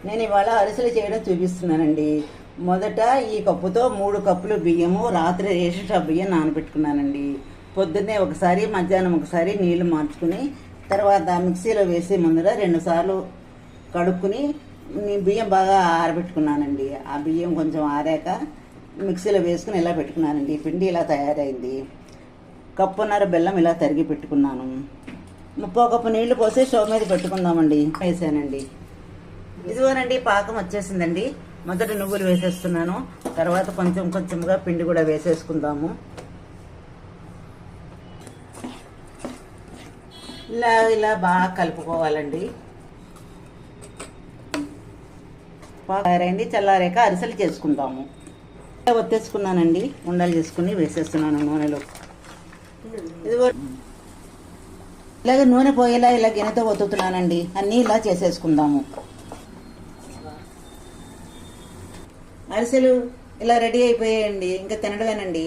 నేను ఇవాళ అరిసెలు చేయడం చూపిస్తున్నానండి. మొదట ఈ కప్పుతో 3 కప్పులు బియ్యము రాత్రి రేషన్ షాప్ బియ్యం నానబెట్టుకున్నానండి. పొద్దున్నే ఒకసారి, మధ్యాహ్నం ఒకసారి నీళ్లు మార్చుకుని తర్వాత మిక్సీలో వేసి ముందర 2 సార్లు కడుక్కుని బియ్యం బాగా ఆరబెట్టుకున్నానండి. ఆ బియ్యం కొంచెం ఆరాక మిక్సీలో వేసుకుని ఇలా పెట్టుకున్నానండి. పిండి ఇలా తయారైంది. కప్పున్నర బెల్లం ఇలా తరిగి పెట్టుకున్నాను. 30 కప్పు నీళ్లు పోసి స్టవ్ మీద పెట్టుకుందామండి. వేసానండి. ఇదిగోనండి పాకం వచ్చేసిందండి. మొదట నువ్వులు వేసేస్తున్నాను. తర్వాత కొంచెం కొంచెంగా పిండి కూడా వేసేసుకుందాము. ఇలా ఇలా బాగా కలుపుకోవాలండి. తయారైంది. చల్లారాక అరిసెలు చేసుకుందాము. ఒత్తేసుకున్నానండి. ఉండలు చేసుకుని వేసేస్తున్నాను నూనెలో. ఇదిగో ఇలాగ నూనె పోయేలా ఇలా గిన్నెతో ఒత్తుతున్నానండి. అన్నీ ఇలా చేసేసుకుందాము. అరిసెలు ఇలా రెడీ అయిపోయాయండి. ఇంకా తినడమేనండి.